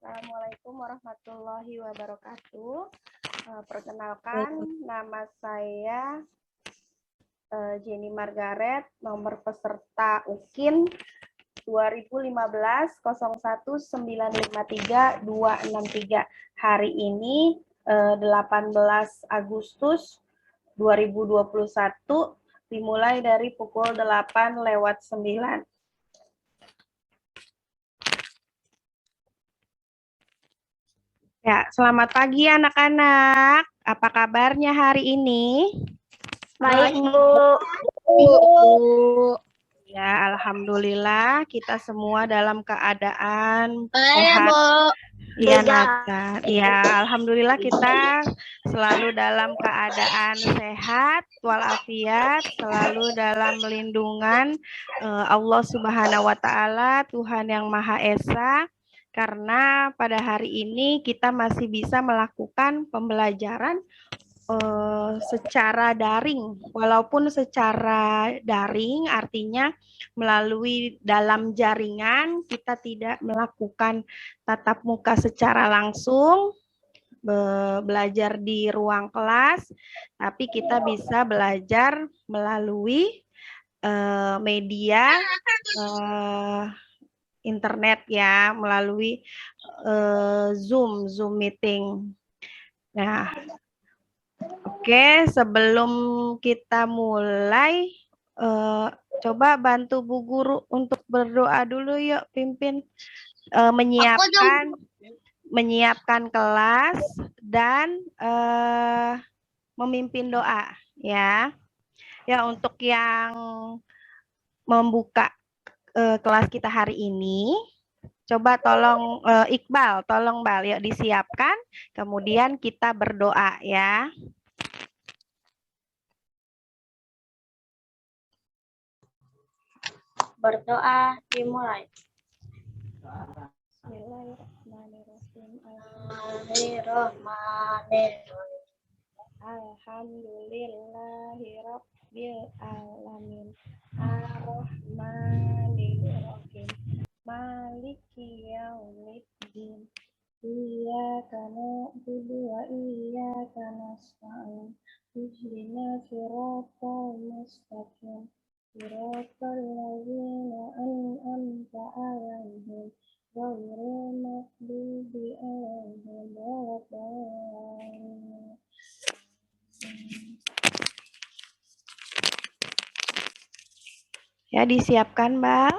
Assalamualaikum warahmatullahi wabarakatuh. Perkenalkan, nama saya Jenny Margaret, nomor peserta UKIN 2015-01-953-263. Hari ini 18 Agustus 2021 dimulai dari pukul 8:09. Ya, selamat pagi anak-anak. Apa kabarnya hari ini? Baik, Bu. Ya, alhamdulillah kita semua dalam keadaan Baik, sehat. Bu. Iya, Nathan. Iya, alhamdulillah kita selalu dalam keadaan sehat, walafiat, selalu dalam lindungan Allah Subhanahu wa taala, Tuhan yang Maha Esa. Karena pada hari ini kita masih bisa melakukan pembelajaran secara daring, walaupun secara daring artinya melalui dalam jaringan, kita tidak melakukan tatap muka secara langsung, belajar di ruang kelas, tapi kita bisa belajar melalui media internet ya, melalui Zoom meeting. Nah, oke, sebelum kita mulai, coba bantu Bu Guru untuk berdoa dulu yuk, pimpin menyiapkan kelas dan memimpin doa ya. Ya, untuk yang membuka kelas kita hari ini, coba tolong Iqbal, tolong Bal, yuk disiapkan, kemudian kita berdoa ya. Berdoa dimulai. Bismillahirrahmanirrahim. Alhamdulillahirabbil alamin. Arrahmanirrahim. Maliki yaumiddin. Iyyaka na'budu wa iyyaka nasta'in. Ihdinas siratal mustaqim. Siratal ladzina an'amta 'alaihim ghairil maghdubi 'alaihim waladdallin. Ya, disiapkan, Mbak.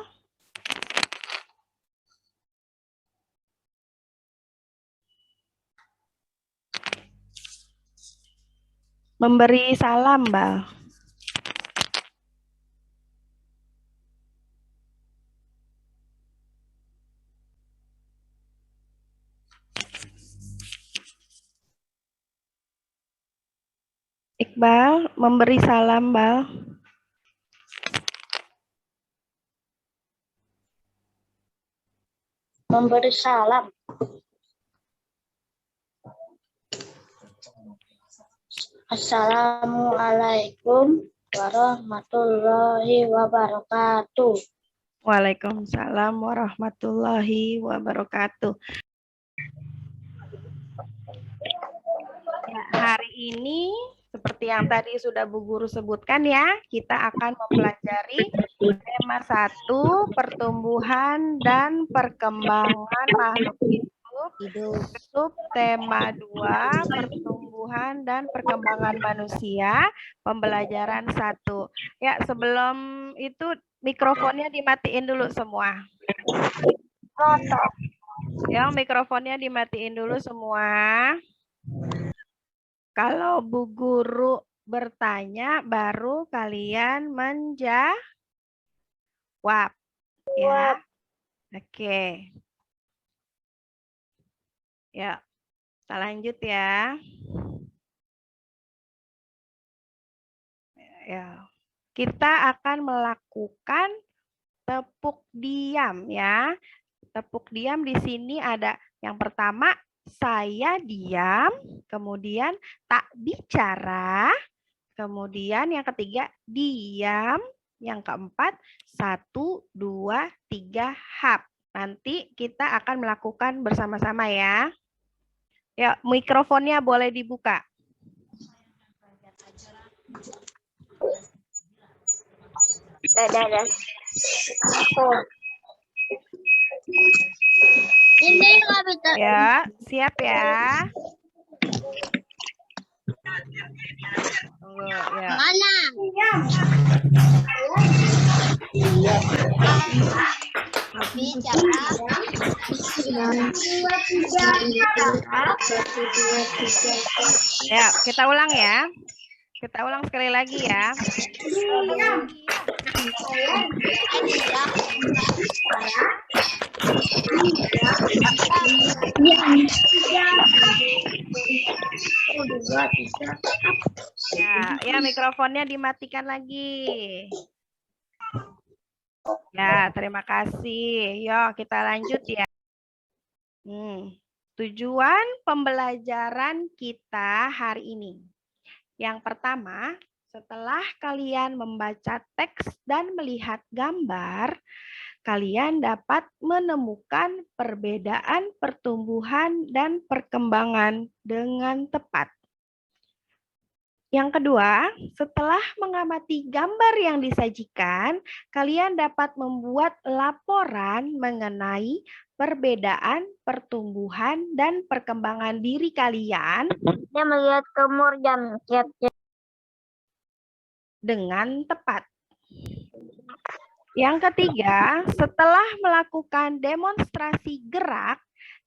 Memberi salam, Mbak. Iqbal, memberi salam, Mbak. Memberi salam. Assalamualaikum warahmatullahi wabarakatuh. Waalaikumsalam warahmatullahi wabarakatuh. Ya, hari ini seperti yang tadi sudah Bu Guru sebutkan ya, kita akan mempelajari tema 1, pertumbuhan dan perkembangan makhluk hidup. Tema 2, pertumbuhan dan perkembangan manusia, pembelajaran 1. Ya, sebelum itu mikrofonnya dimatiin dulu semua. Ya, mikrofonnya dimatiin dulu semua. Kalau Bu Guru bertanya, baru kalian menjawab. Ya, oke. Ya, kita lanjut ya. Ya, kita akan melakukan tepuk diam ya. Tepuk diam di sini ada yang pertama, saya diam, kemudian tak bicara, kemudian yang ketiga diam, yang keempat 1, 2, 3 hap. Nanti kita akan melakukan bersama-sama ya. Ya, mikrofonnya boleh dibuka. Ini nggak bisa. Ya, siap ya. Tunggu, ya. Mana? Ya, kita ulang ya. Kita ulang sekali lagi ya. Ya, mikrofonnya dimatikan lagi. Ya, terima kasih. Yuk, kita lanjut ya. Tujuan pembelajaran kita hari ini. Yang pertama, setelah kalian membaca teks dan melihat gambar, kalian dapat menemukan perbedaan pertumbuhan dan perkembangan dengan tepat. Yang kedua, setelah mengamati gambar yang disajikan, kalian dapat membuat laporan mengenai perbedaan pertumbuhan dan perkembangan diri kalian. Dia melihat kemur jam Dengan tepat. Yang ketiga, setelah melakukan demonstrasi gerak,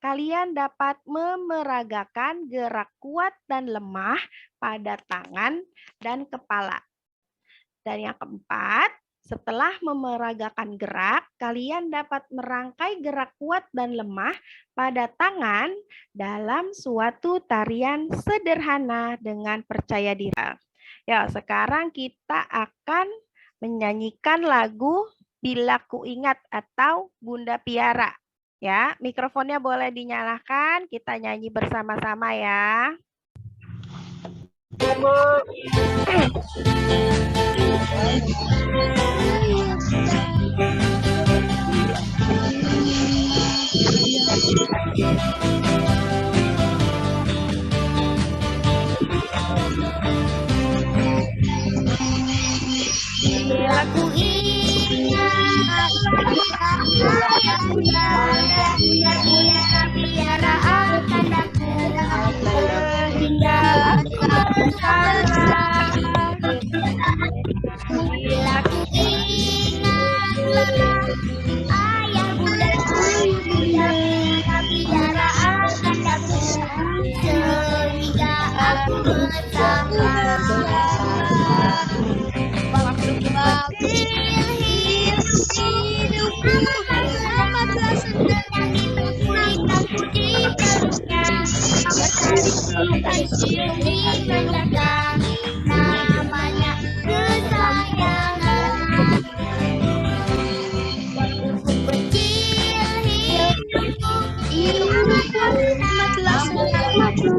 kalian dapat memeragakan gerak kuat dan lemah pada tangan dan kepala. Dan yang keempat, setelah memeragakan gerak, kalian dapat merangkai gerak kuat dan lemah pada tangan dalam suatu tarian sederhana dengan percaya diri. Ya, sekarang kita akan menyanyikan lagu Bila Ku Ingat atau Bunda Piara. Ya, mikrofonnya boleh dinyalakan, kita nyanyi bersama-sama ya. Bila ku ingat biara akan aku hingga aku bersalah. Bila ku ingat ayah bunda biara akan aku sehingga aku bersalah. Hidupku amatlah senang aku di peluknya bertari cium di belakang namanya kesayangan. Waktu kecil hidupku amatlah senang aku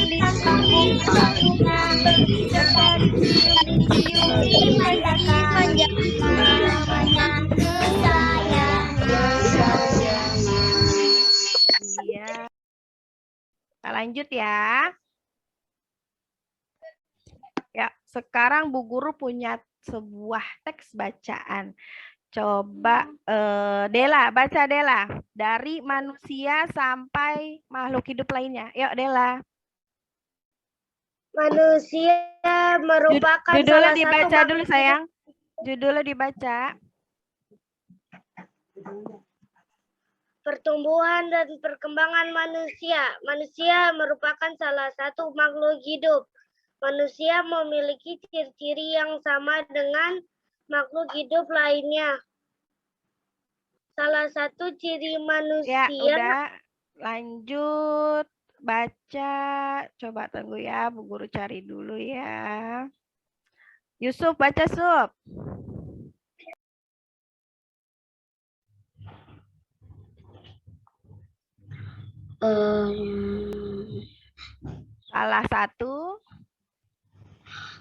di peluknya bertari cium di belakang namanya Iya. Kita lanjut ya. Ya, sekarang Bu Guru punya sebuah teks bacaan. Coba Dela, baca Dela. Dari manusia sampai makhluk hidup lainnya. Yuk Dela. Manusia merupakan Judulnya salah dibaca satu dulu sayang. Judulnya dibaca. Pertumbuhan dan perkembangan manusia. Manusia merupakan salah satu makhluk hidup. Manusia memiliki ciri-ciri yang sama dengan makhluk hidup lainnya. Salah satu ciri manusia. Ya, udah. Lanjut. Baca. Coba tunggu ya, Bu Guru cari dulu ya. Yusuf, baca Sup. Salah satu.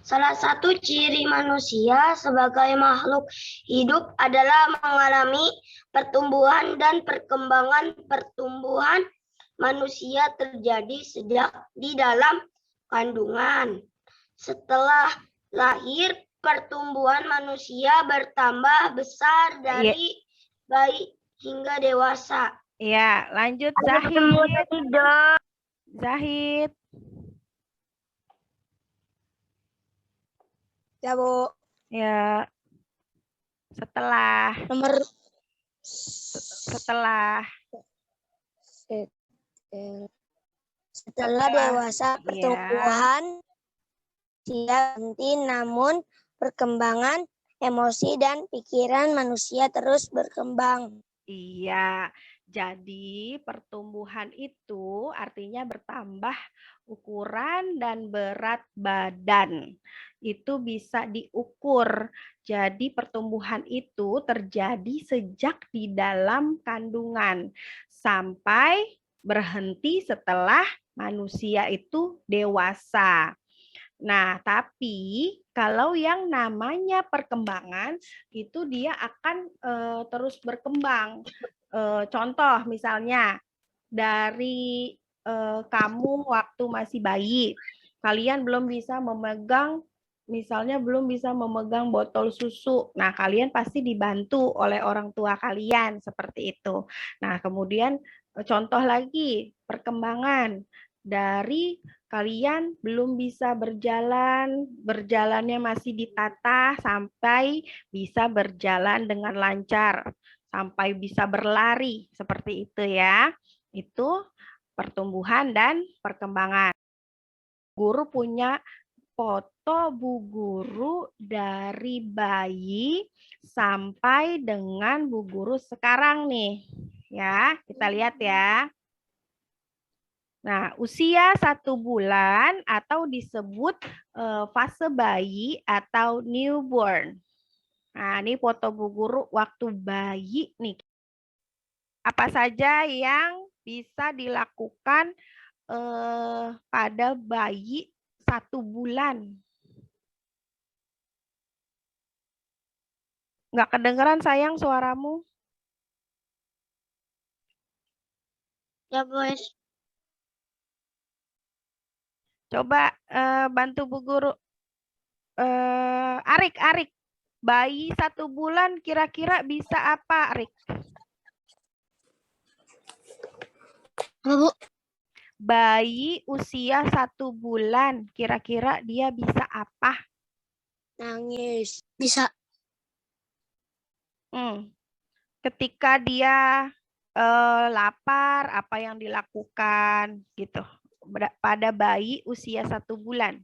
Salah satu ciri manusia sebagai makhluk hidup adalah mengalami pertumbuhan dan perkembangan. Pertumbuhan manusia terjadi sejak di dalam kandungan. Setelah lahir, pertumbuhan manusia bertambah besar dari bayi hingga dewasa. Ya, lanjut Zahid. Zahid. Ya, Bu. Ya. Setelah dewasa, pertumbuhan manusia berhenti, namun perkembangan emosi dan pikiran manusia terus berkembang. Iya, jadi pertumbuhan itu artinya bertambah ukuran dan berat badan. Itu bisa diukur. Jadi pertumbuhan itu terjadi sejak di dalam kandungan sampai berhenti setelah manusia itu dewasa. Nah, tapi kalau yang namanya perkembangan itu dia akan terus berkembang. Contoh misalnya dari kamu waktu masih bayi, kalian belum bisa memegang, misalnya belum bisa memegang botol susu. Nah, kalian pasti dibantu oleh orang tua kalian seperti itu. Nah, kemudian contoh lagi perkembangan dari kalian belum bisa berjalan, berjalannya masih ditata sampai bisa berjalan dengan lancar, sampai bisa berlari, seperti itu ya. Itu pertumbuhan dan perkembangan. Guru punya foto Bu Guru dari bayi sampai dengan Bu Guru sekarang nih. Ya, kita lihat ya. Nah, usia 1 bulan atau disebut fase bayi atau newborn. Nah, ini foto Bu Guru waktu bayi nih. Apa saja yang bisa dilakukan pada bayi 1 bulan? Nggak kedengeran sayang suaramu? Ya, Bos. Coba bantu Bu Guru. Arik. Bayi 1 bulan kira-kira bisa apa, Arik? Bu. Bayi usia 1 bulan, kira-kira dia bisa apa? Nangis. Bisa. Ketika dia lapar, apa yang dilakukan gitu pada bayi usia 1 bulan?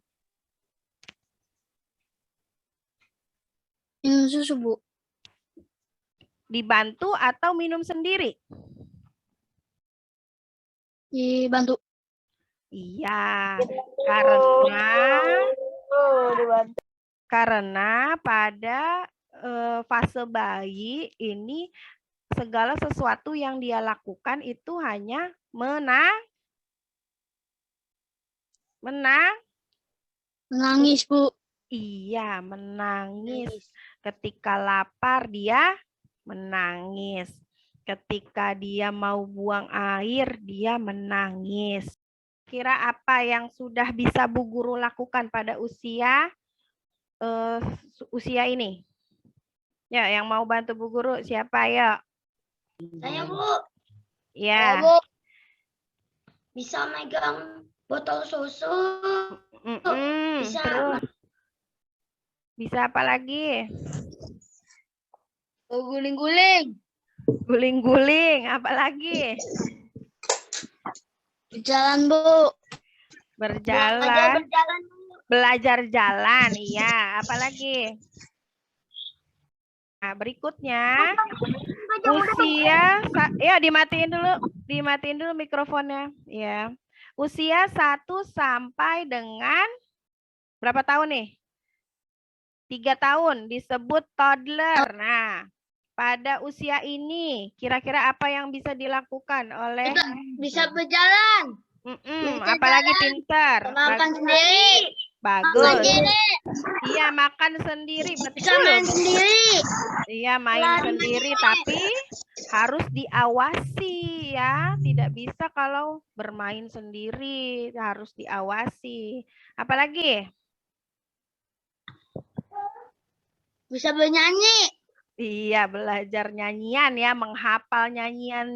Minum susu, Bu. Dibantu atau minum sendiri? Dibantu. Iya, karena pada fase bayi ini segala sesuatu yang dia lakukan itu hanya menangis, Bu. Iya, menangis. Ketika lapar dia menangis. Ketika dia mau buang air dia menangis. Kira apa yang sudah bisa Bu Guru lakukan pada usia ini? Ya, yang mau bantu Bu Guru siapa ya? Saya, Bu. Ya. Bu. Bisa megang botol susu. Bisa. Terus. Bisa apa lagi? Guling-guling. Guling-guling, apa lagi? Berjalan, Bu. Berjalan. Belajar jalan, iya. Apa lagi? Nah, berikutnya usia, ya dimatiin dulu mikrofonnya, ya. Usia 1 sampai dengan berapa tahun nih? 3 tahun disebut toddler. Nah, pada usia ini kira-kira apa yang bisa dilakukan oleh? Bisa berjalan. Apalagi pintar. Makan sendiri. Bagus. Iya, makan sendiri. Bisa Betul. main sendiri. Iya, main sendiri, tapi harus diawasi ya. Tidak bisa kalau bermain sendiri, harus diawasi. Apalagi? Bisa bernyanyi. Iya, belajar nyanyian ya, menghafal nyanyian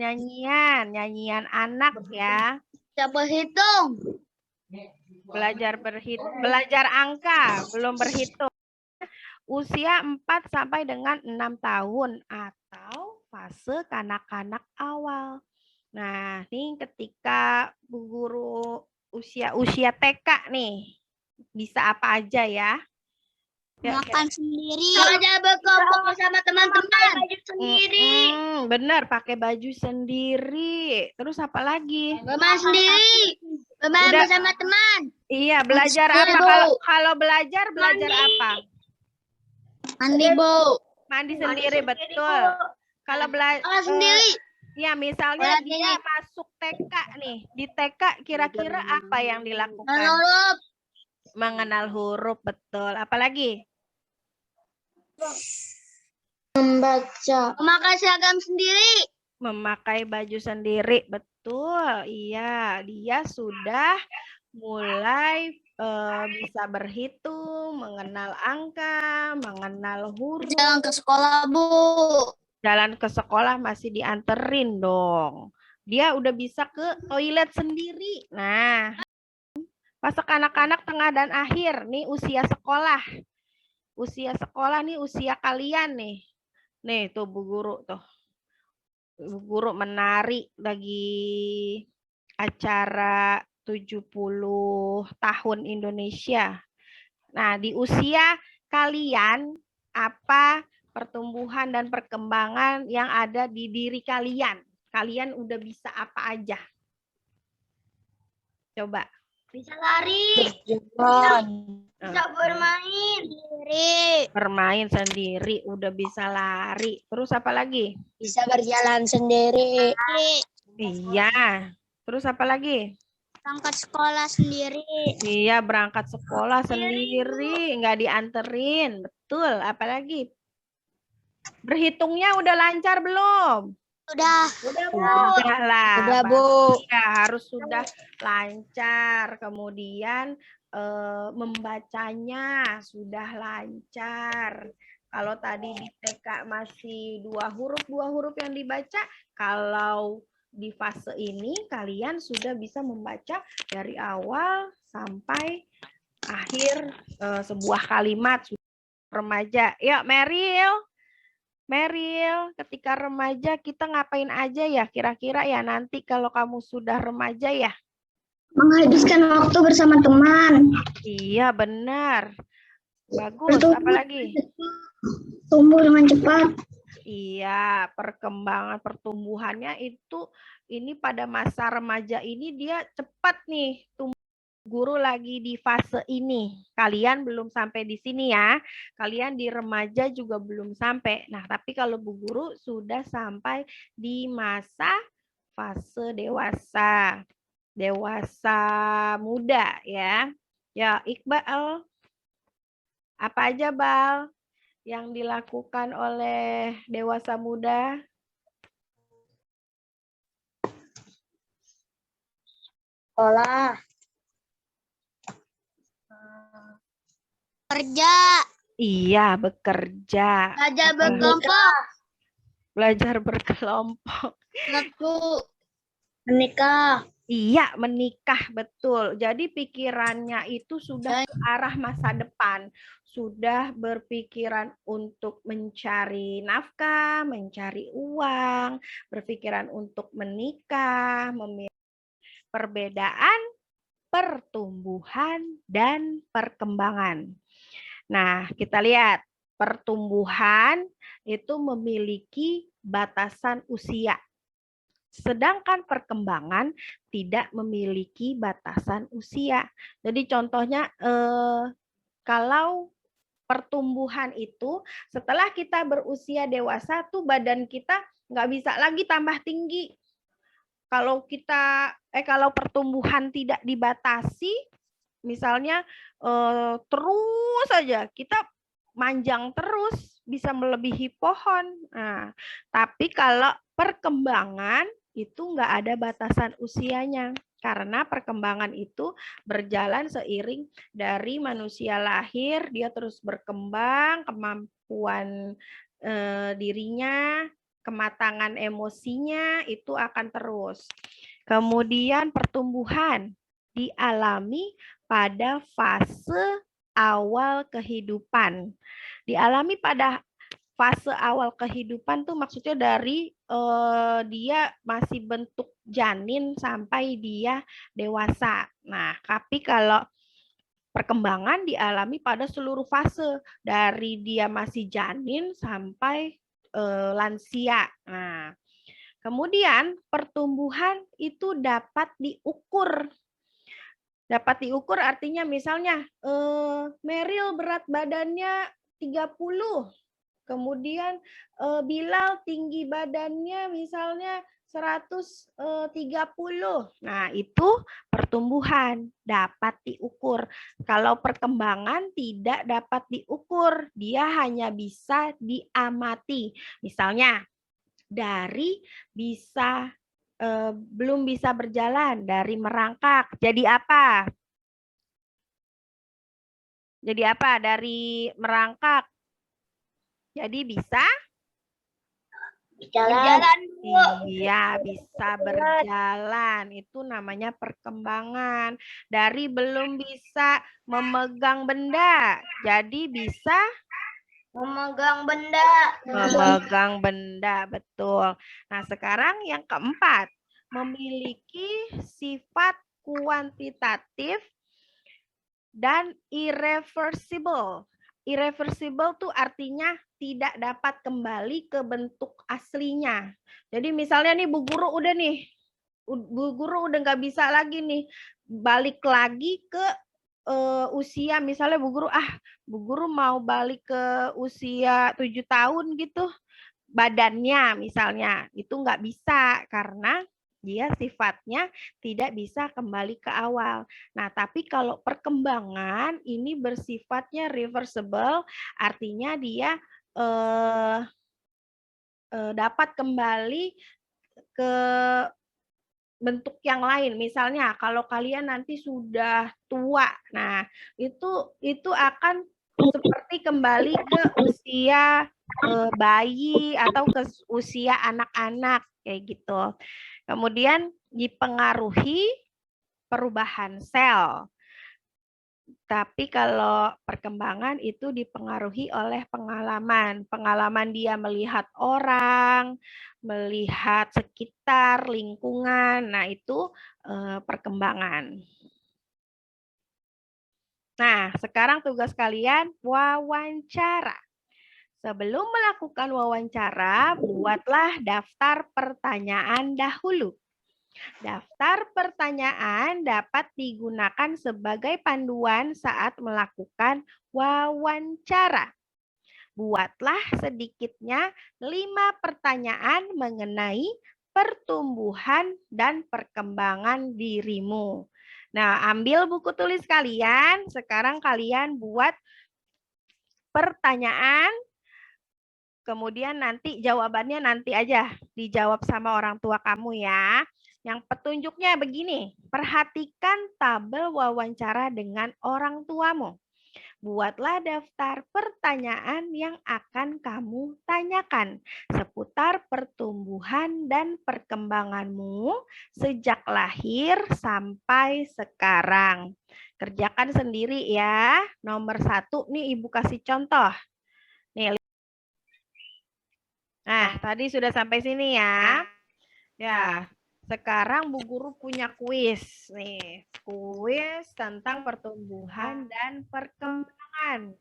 anak ya. Bisa berhitung. Belajar angka, belum berhitung. Usia 4 sampai dengan 6 tahun atau fase kanak-kanak awal. Nah, ini ketika Bu Guru usia TK nih, bisa apa aja ya? Makan sendiri. Belajar berkelompok bersama teman-teman. Sendiri. Bener, pakai baju sendiri. Terus apa lagi? Bermain sendiri. Bermain bersama teman. Iya, belajar apa? Kalau belajar apa? Mandi, Bu. Mandi sendiri, betul. Kalau belajar sendiri. Ya, misalnya dia masuk TK nih. Di TK kira-kira apa yang dilakukan? Mengenal huruf, betul. Apalagi? Membaca. Memakai seragam sendiri. Memakai baju sendiri, betul. Iya, dia sudah mulai bisa berhitung, mengenal angka, mengenal huruf. Jalan ke sekolah, Bu. Jalan ke sekolah masih dianterin dong. Dia udah bisa ke toilet sendiri. Nah, fase anak-anak tengah dan akhir nih usia sekolah. Usia sekolah nih usia kalian nih. Nih tuh Bu Guru tuh. Bu Guru menari lagi acara 70 tahun Indonesia. Nah, di usia kalian apa pertumbuhan dan perkembangan yang ada di diri kalian? Kalian udah bisa apa aja? Coba. Bisa lari. Bisa bermain sendiri. Bermain sendiri, udah bisa lari. Terus apa lagi? Bisa berjalan sendiri. Iya. Terus apa lagi? Berangkat sekolah sendiri. Iya, berangkat sekolah sendiri, nggak dianterin. Betul. Apalagi? Berhitungnya udah lancar belum? Udah, Bu. Udah lah. Udah, Bu. Ya, harus sudah lancar. Kemudian membacanya sudah lancar. Kalau tadi di TK masih dua huruf yang dibaca, kalau di fase ini kalian sudah bisa membaca dari awal sampai akhir sebuah kalimat. Remaja. Yuk, Meryl, ketika remaja kita ngapain aja ya kira-kira ya nanti kalau kamu sudah remaja ya? Menghabiskan waktu bersama teman. Iya, benar. Bagus, apalagi? Tumbuh dengan cepat. Iya, pertumbuhannya itu ini pada masa remaja ini dia cepat nih tumbuh. Guru lagi di fase ini. Kalian belum sampai di sini ya. Kalian di remaja juga belum sampai. Nah, tapi kalau Bu Guru sudah sampai di masa fase dewasa. Dewasa muda ya. Ya, Iqbal. Apa aja, Bal, yang dilakukan oleh dewasa muda? Sekolah. Kerja. Iya, bekerja. Belajar berkelompok. Belajar berkelompok. Menikah. Iya, menikah, betul. Jadi pikirannya itu sudah ke arah masa depan. Sudah berpikiran untuk mencari nafkah, mencari uang, berpikiran untuk menikah, memiliki perbedaan, pertumbuhan, dan perkembangan. Nah, kita lihat pertumbuhan itu memiliki batasan usia. Sedangkan perkembangan tidak memiliki batasan usia. Jadi contohnya kalau pertumbuhan itu setelah kita berusia dewasa tuh badan kita nggak bisa lagi tambah tinggi. Kalau pertumbuhan tidak dibatasi, misalnya terus saja kita manjang terus bisa melebihi pohon. Nah, tapi kalau perkembangan itu nggak ada batasan usianya. Karena perkembangan itu berjalan seiring dari manusia lahir, dia terus berkembang, kemampuan dirinya, kematangan emosinya itu akan terus. Kemudian pertumbuhan dialami pada fase awal kehidupan. Dialami pada fase awal kehidupan tuh maksudnya dari dia masih bentuk janin sampai dia dewasa. Nah, tapi kalau perkembangan dialami pada seluruh fase dari dia masih janin sampai lansia. Nah, kemudian pertumbuhan itu dapat diukur. Dapat diukur artinya misalnya Meryl berat badannya 30. Kemudian Bilal tinggi badannya misalnya 130. Nah, itu pertumbuhan dapat diukur. Kalau perkembangan tidak dapat diukur, dia hanya bisa diamati. Misalnya dari bisa belum bisa berjalan, dari merangkak jadi apa? Jadi apa? Dari merangkak jadi bisa Berjalan, Bu. iya, bisa berjalan. Itu namanya perkembangan. Dari belum bisa memegang benda, jadi bisa Memegang benda. memegang benda, betul. Nah, sekarang yang keempat, memiliki sifat kuantitatif dan irreversible. Irreversible tuh artinya tidak dapat kembali ke bentuk aslinya. Jadi misalnya nih Bu Guru udah nih, Bu Guru udah nggak bisa lagi nih balik lagi ke usia, misalnya Bu Guru mau balik ke usia 7 tahun gitu, badannya misalnya, itu nggak bisa karena dia sifatnya tidak bisa kembali ke awal. Nah, tapi kalau perkembangan ini bersifatnya reversible, artinya dia dapat kembali ke bentuk yang lain. Misalnya kalau kalian nanti sudah tua, nah itu akan seperti kembali ke usia bayi atau ke usia anak-anak kayak gitu. Kemudian dipengaruhi perubahan sel. Tapi kalau perkembangan itu dipengaruhi oleh pengalaman. Pengalaman dia melihat orang, melihat sekitar, lingkungan. Nah, itu perkembangan. Nah, sekarang tugas kalian wawancara. Sebelum melakukan wawancara, buatlah daftar pertanyaan dahulu. Daftar pertanyaan dapat digunakan sebagai panduan saat melakukan wawancara. Buatlah sedikitnya 5 pertanyaan mengenai pertumbuhan dan perkembangan dirimu. Nah, ambil buku tulis kalian. Sekarang kalian buat pertanyaan. Kemudian nanti jawabannya nanti aja dijawab sama orang tua kamu ya. Yang petunjuknya begini, perhatikan tabel wawancara dengan orang tuamu. Buatlah daftar pertanyaan yang akan kamu tanyakan seputar pertumbuhan dan perkembanganmu sejak lahir sampai sekarang. Kerjakan sendiri ya. Nomor 1 nih Ibu kasih contoh. Nih. Nah, tadi sudah sampai sini ya. Ya, sekarang Bu Guru punya kuis nih. Kuis tentang pertumbuhan dan perkembangan.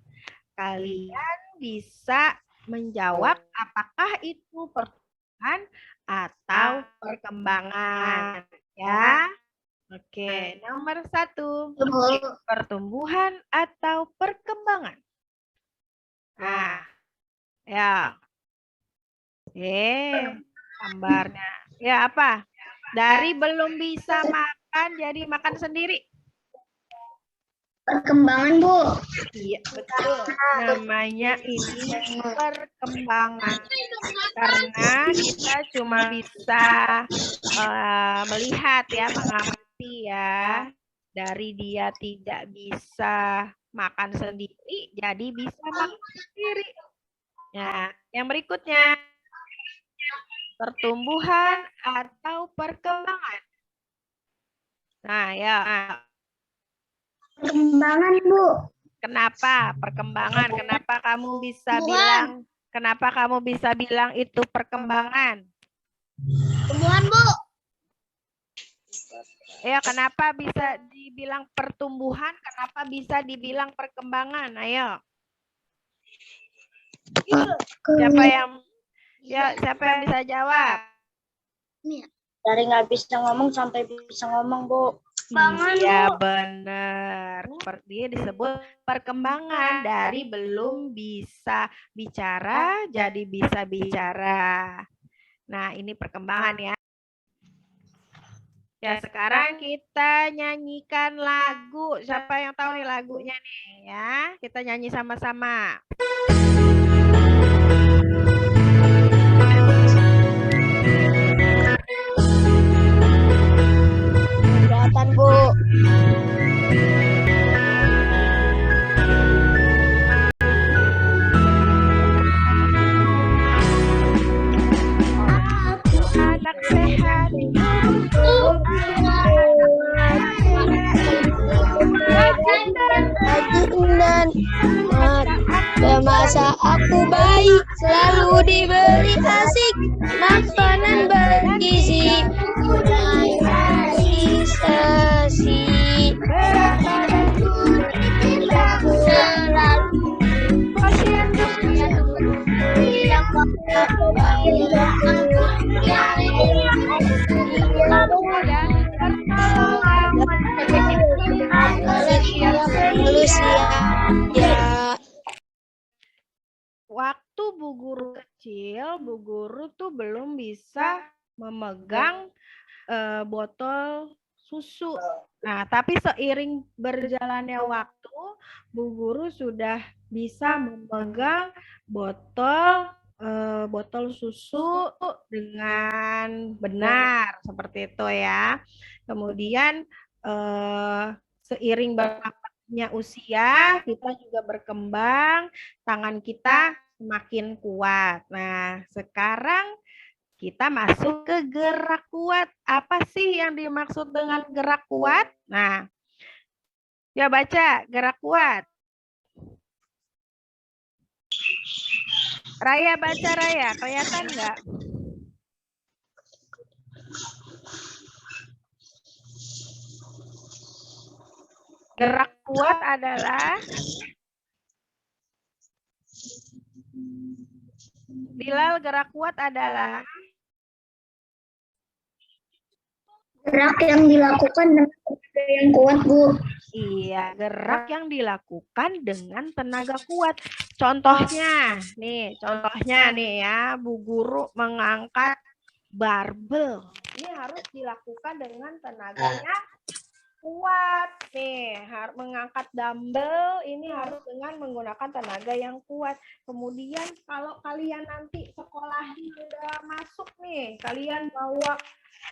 Kalian bisa menjawab apakah itu pertumbuhan atau perkembangan. Ya. Oke, nomor 1. Pertumbuhan atau perkembangan. Nah, ya. Gambarnya. Ya, apa? Dari belum bisa makan jadi makan sendiri. Perkembangan, Bu. Iya, betul. Namanya ini perkembangan. Karena kita cuma bisa melihat ya, mengamati ya. Dari dia tidak bisa makan sendiri, jadi bisa makan sendiri. Nah, yang berikutnya, pertumbuhan atau perkembangan. Nah, ya. Perkembangan, Bu. Kenapa perkembangan? Kenapa kamu bisa bilang itu perkembangan? Pertumbuhan, Bu. Ya, kenapa bisa dibilang pertumbuhan? Kenapa bisa dibilang perkembangan? Ayo. Siapa yang bisa jawab? Dari nggak bisa ngomong sampai bisa ngomong, Bu. Iya, benar. Seperti disebut perkembangan dari belum bisa bicara jadi bisa bicara. Nah, ini perkembangan ya. Ya, sekarang kita nyanyikan lagu. Siapa yang tahu nih lagunya nih ya? Kita nyanyi sama-sama. Kelihatan, Bu. Anak sehat. Rajin dan masa aku baik, selalu diberi asik makanan bergizi, sasi ya. Waktu Bu Guru kecil, Bu Guru tuh belum bisa memegang botol susu. Nah, tapi seiring berjalannya waktu, Bu Guru sudah bisa memegang botol susu dengan benar seperti itu ya. Kemudian seiring bertambahnya usia, kita juga berkembang, tangan kita semakin kuat. Nah, sekarang kita masuk ke gerak kuat. Apa sih yang dimaksud dengan gerak kuat? Nah, ya baca gerak kuat. Raya baca Raya, kelihatan nggak? Gerak kuat adalah Bilal, gerak kuat adalah Gerak yang dilakukan dengan tenaga yang kuat, Bu. Iya, gerak yang dilakukan dengan tenaga kuat. Contohnya nih ya, Bu Guru mengangkat barbel. Ini harus dilakukan dengan tenaganya kuat. Nih, mengangkat dumbbell ini harus dengan menggunakan tenaga yang kuat. Kemudian kalau kalian nanti sekolahnya udah masuk nih, kalian bawa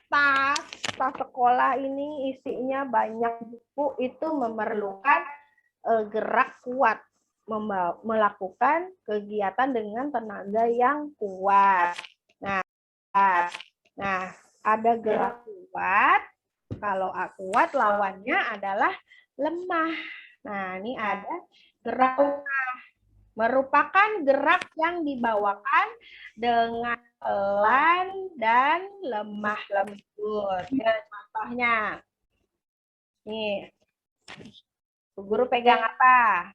tas sekolah ini isinya banyak buku, itu memerlukan gerak kuat, melakukan kegiatan dengan tenaga yang kuat. Nah, ada gerak kuat. Kalau kuat lawannya adalah lemah. Nah, ini ada gerak lemah. Merupakan gerak yang dibawakan dengan pelan dan lemah lembut. Ya, contohnya. Nih. Bu Guru pegang apa?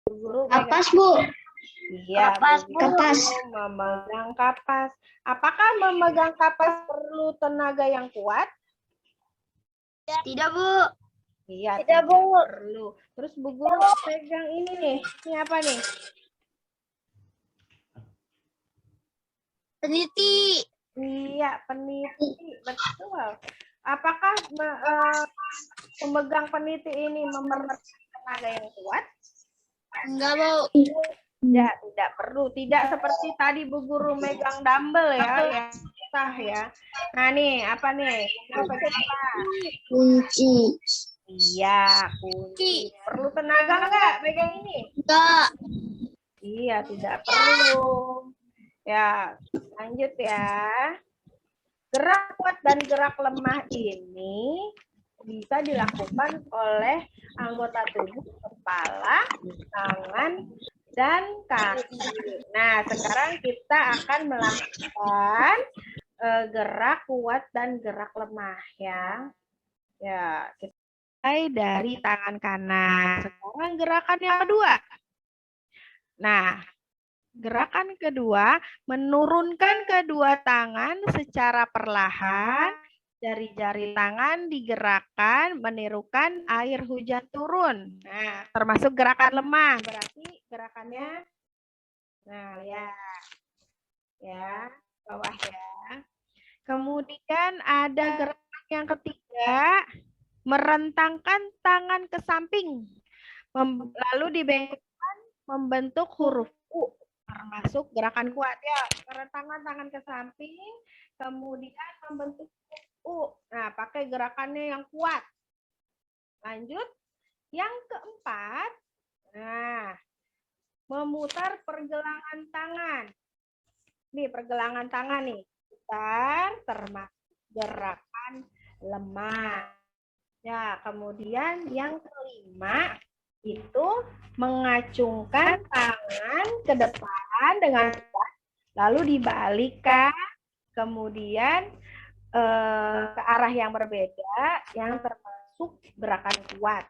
Bu Guru pegang Kapas, Bu. Iya, kapas. Memegang kapas. Apakah memegang kapas perlu tenaga yang kuat? Tidak, Bu. Iya, tidak perlu. Terus Bu Guru pegang ini nih. Ini apa nih? Peniti. Iya, peniti. Betul. Apakah Pemegang peniti ini memerlukan tenaga yang kuat? Enggak, Bu. Ya, tidak perlu. Tidak seperti tadi Bu Guru megang dumbbell ya, susah ya. Nah nih, apa nih? Bu Guru pegang apa? Kunci. Iya, kunci. Perlu tenaga nggak pegang ini? Enggak. Iya, tidak perlu. Ya, lanjut ya. Gerak kuat dan gerak lemah ini bisa dilakukan oleh anggota tubuh kepala, tangan, dan kaki. Nah, sekarang kita akan melakukan gerak kuat dan gerak lemah ya. Ya, kita mulai dari tangan kanan. Sekarang gerakan yang kedua. Nah, gerakan kedua, menurunkan kedua tangan secara perlahan. Jari-jari tangan digerakkan menirukan air hujan turun. Nah, termasuk gerakan lemah. Berarti gerakannya, nah ya, bawah ya. Kemudian ada gerakan yang ketiga, merentangkan tangan ke samping. Lalu dibengkokkan membentuk huruf U. Termasuk gerakan kuat ya, merentangkan tangan ke samping, kemudian membentuk U. Nah, pakai gerakannya yang kuat. Lanjut, yang keempat, nah, memutar pergelangan tangan. Nih, pergelangan tangan nih, putar, termasuk gerakan lemah. Ya, kemudian yang kelima itu mengacungkan tangan ke depan dengan kuat, lalu dibalikkan, kemudian ke arah yang berbeda, yang termasuk gerakan kuat.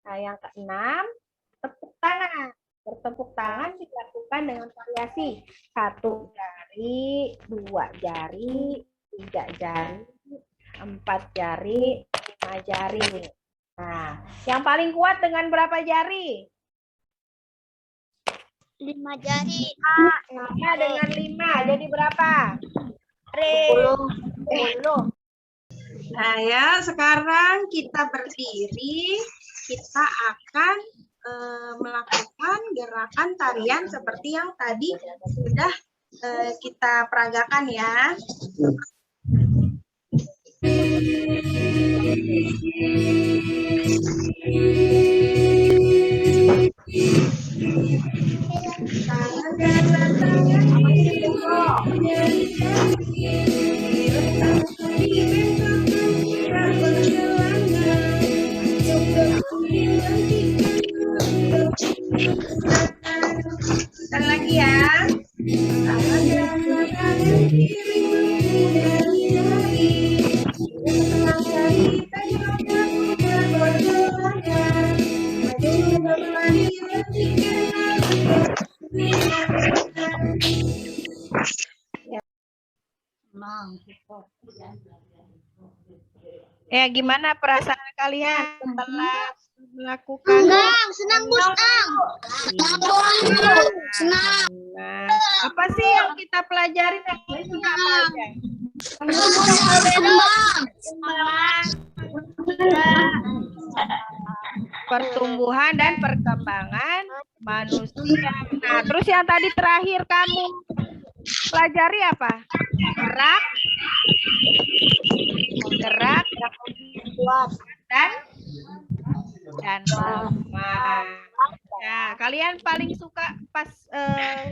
Nah, yang keenam, tepuk tangan. Bertepuk tangan dilakukan dengan variasi 1 jari, 2 jari, 3 jari, 4 jari, 5 jari. Nah, yang paling kuat dengan berapa jari? 5 jari. Sama dengan 5. Jadi berapa? 10. Nah ya, sekarang kita berdiri, kita akan melakukan gerakan tarian seperti yang tadi sudah kita peragakan ya. Sekali lagi ya. Ya, gimana perasaan kalian setelah melakukan? Senang, Bu, senang. Senang. Nah, apa sih yang kita pelajari tadi? Apa aja? Pertumbuhan dan perkembangan manusia. Nah, terus yang tadi terakhir kamu pelajari apa? Gerak kuat dan lemah. Nah, kalian paling suka pas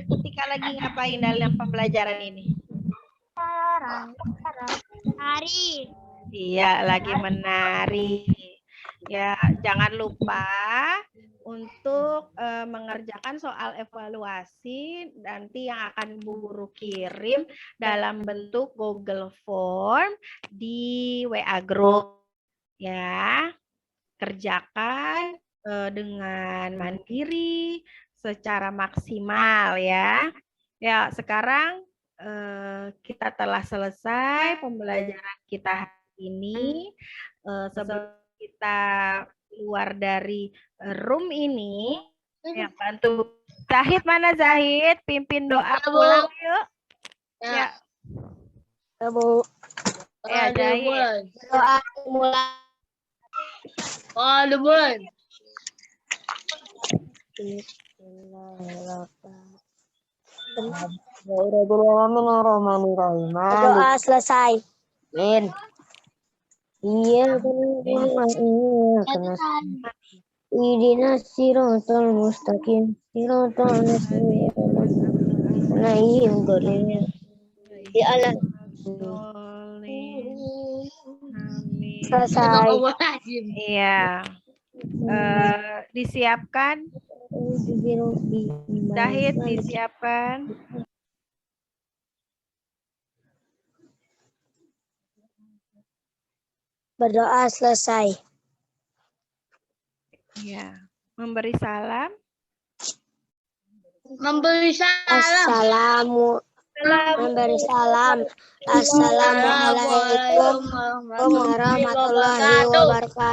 ketika lagi ngapain dalam pembelajaran ini? Hari. Iya, lagi menari. Ya, jangan lupa untuk mengerjakan soal evaluasi nanti yang akan Bu Guru kirim dalam bentuk Google Form di WA Group. Ya, kerjakan dengan mandiri secara maksimal ya. Ya, sekarang kita telah selesai pembelajaran kita hari ini. Sebelum kita keluar dari room ini, ya bantu Zahid, mana Zahid? Pimpin doa pulang yuk. Ya. Bu. Ya, Zahid. Doa mulai. Oh, Lubun. Doa selesai. Min. Iya, kena idina sirotol mustaqim sirotol naim golin ya Allah. Amin. Selesai. Iya. Disiapkan. Zahid disiapkan. Berdoa selesai. Iya. Memberi salam. Memberi salam. Memberi salam. Assalamualaikum warahmatullahi wabarakatuh.